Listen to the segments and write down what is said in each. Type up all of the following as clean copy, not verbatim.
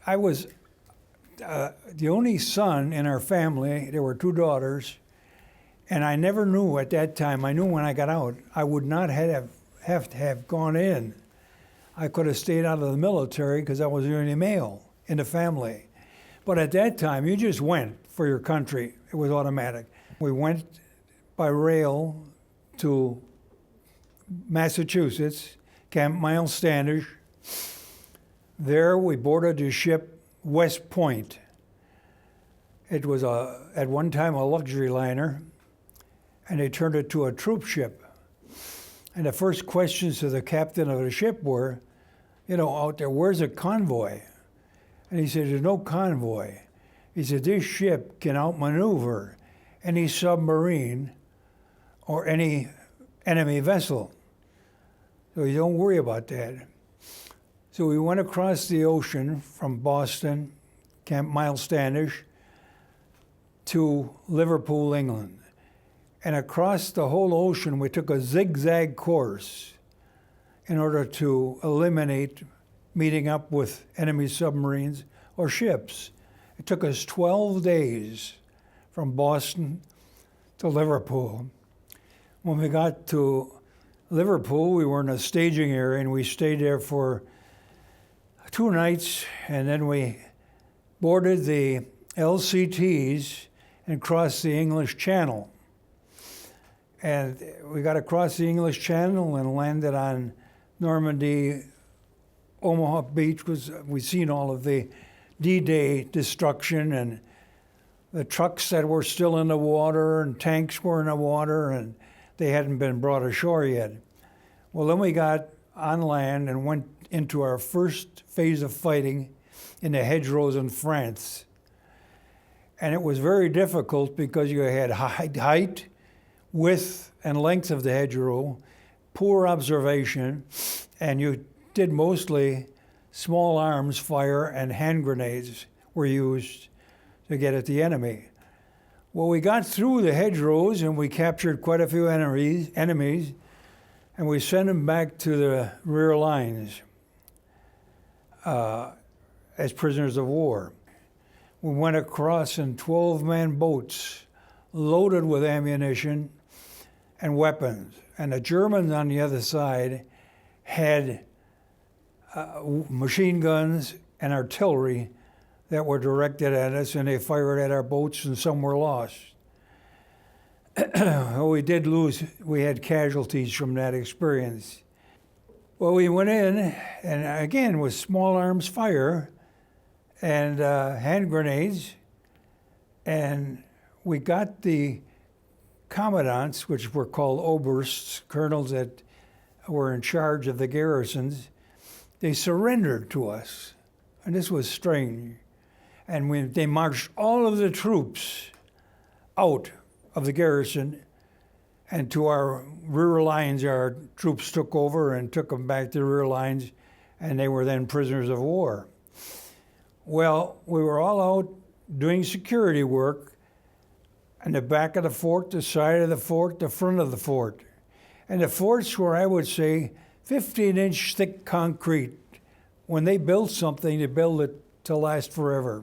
I was the only son in our family. There were two daughters, and I never knew at that time. I knew when I got out, I would not have to have gone in. I could have stayed out of the military because I was the only male in the family. But at that time, you just went for your country. It was automatic. We went by rail to Massachusetts, Camp Miles Standish. There we boarded the ship West Point. It was at one time a luxury liner, and they turned it to a troop ship. And the first questions to the captain of the ship were, out there, where's a convoy? And he said, there's no convoy. He said, this ship can outmaneuver any submarine or any enemy vessel. So you don't worry about that. So we went across the ocean from Boston, Camp Miles Standish, to Liverpool, England. And across the whole ocean, we took a zigzag course in order to eliminate meeting up with enemy submarines or ships. It took us 12 days from Boston to Liverpool. When we got to Liverpool, we were in a staging area, and we stayed there for 2 nights, and then we boarded the LCTs and crossed the English Channel. And we got across the English Channel and landed on Normandy, Omaha Beach. We'd seen all of the D-Day destruction and the trucks that were still in the water and tanks were in the water and they hadn't been brought ashore yet. Well, then we got on land and went into our first phase of fighting in the hedgerows in France. And it was very difficult because you had height, width, and length of the hedgerow, poor observation, and you did mostly small arms fire, and hand grenades were used to get at the enemy. Well, we got through the hedgerows and we captured quite a few enemies, and we sent them back to the rear lines as prisoners of war. We went across in 12-man boats loaded with ammunition and weapons. And the Germans on the other side had machine guns and artillery that were directed at us, and they fired at our boats, and some were lost. We did lose, we had casualties from that experience. Well, we went in, and again, with small arms fire and hand grenades, and we got the commandants, which were called obersts, colonels that were in charge of the garrisons. They surrendered to us, and this was strange. And they marched all of the troops out of the garrison, and to our rear lines, our troops took over and took them back to the rear lines, and they were then prisoners of war. Well, we were all out doing security work in the back of the fort, the side of the fort, the front of the fort. And the forts were, I would say, 15-inch thick concrete. When they build something, they build it to last forever.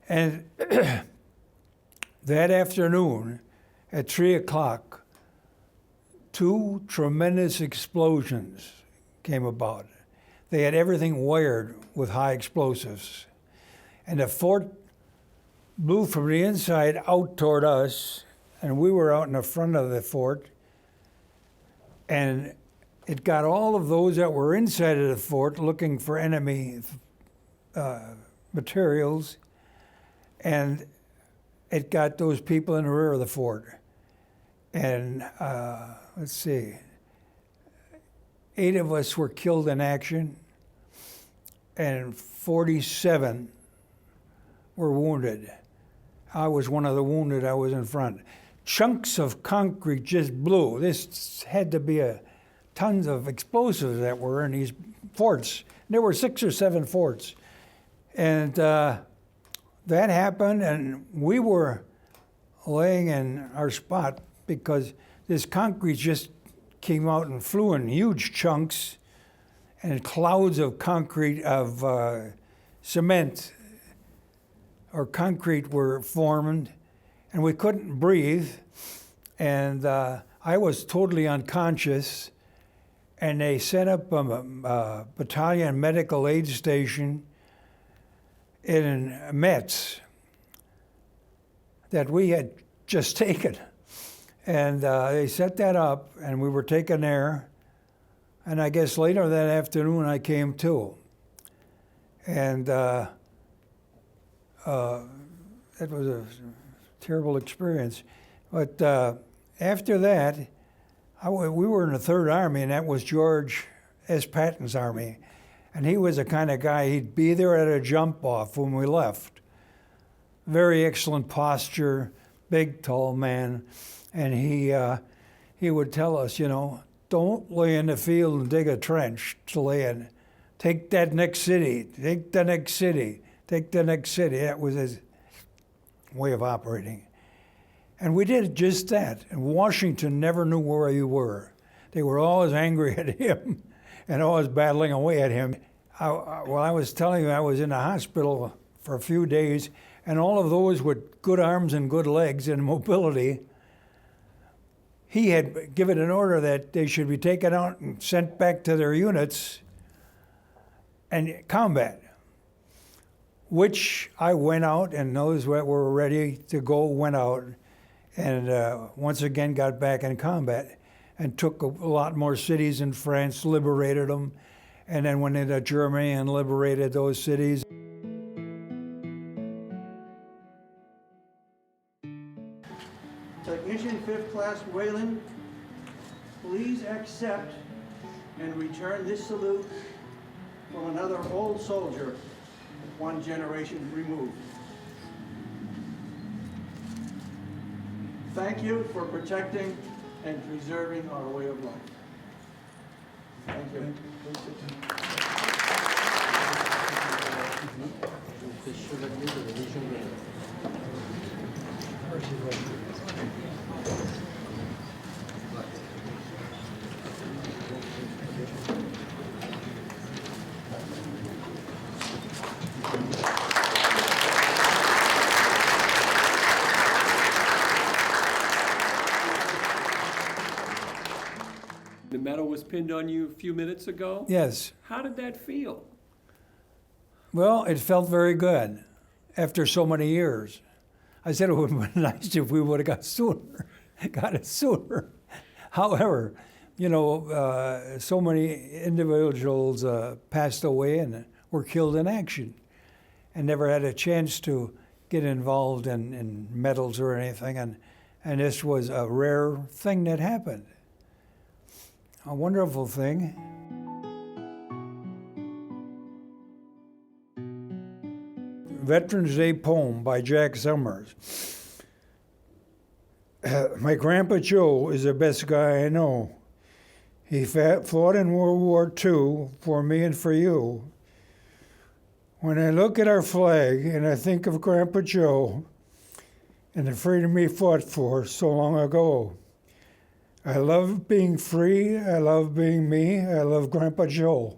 And that afternoon, at 3 o'clock, 2 tremendous explosions came about. They had everything wired with high explosives. And the fort blew from the inside out toward us, and we were out in the front of the fort. And it got all of those that were inside of the fort looking for enemy materials, and it got those people in the rear of the fort. And let's see, 8 of us were killed in action, and 47 were wounded. I was one of the wounded. I was in front. Chunks of concrete just blew. This had to be tons of explosives that were in these forts. There were 6 or 7 forts. And that happened, and we were laying in our spot because this concrete just came out and flew in huge chunks and clouds of concrete, of cement or concrete were formed, and we couldn't breathe. And I was totally unconscious, and they set up a battalion medical aid station in Metz that we had just taken. And they set that up, and we were taken there. And I guess later that afternoon I came to. And it was a terrible experience. But after that, we were in the Third Army, and that was George S. Patton's army. And he was the kind of guy, he'd be there at a jump off when we left. Very excellent posture, big, tall man. And he would tell us, you know, don't lay in the field and dig a trench to lay in. Take that next city, take the next city, take the next city. That was his way of operating. And we did just that. And Washington never knew where you were. They were always angry at him and always battling away at him. I was telling you, I was in the hospital for a few days, and all of those with good arms and good legs and mobility, he had given an order that they should be taken out and sent back to their units and combat, which I went out, and those that were ready to go went out, and once again got back in combat and took a lot more cities in France, liberated them, and then went into Germany and liberated those cities. Technician 5th Class Whalen, please accept and return this salute from another old soldier, one generation removed. Thank you for protecting and preserving our way of life. Thank you. The medal was pinned on you a few minutes ago? Yes. How did that feel? Well, it felt very good after so many years. I said it would have been nice if we would have got it sooner. However, you know, so many individuals passed away and were killed in action and never had a chance to get involved in medals or anything. And this was a rare thing that happened. A wonderful thing. Veterans Day poem by Jack Sommers. My Grandpa Joe is the best guy I know. He fought in World War II for me and for you. When I look at our flag and I think of Grandpa Joe and the freedom he fought for so long ago, I love being free, I love being me, I love Grandpa Joe.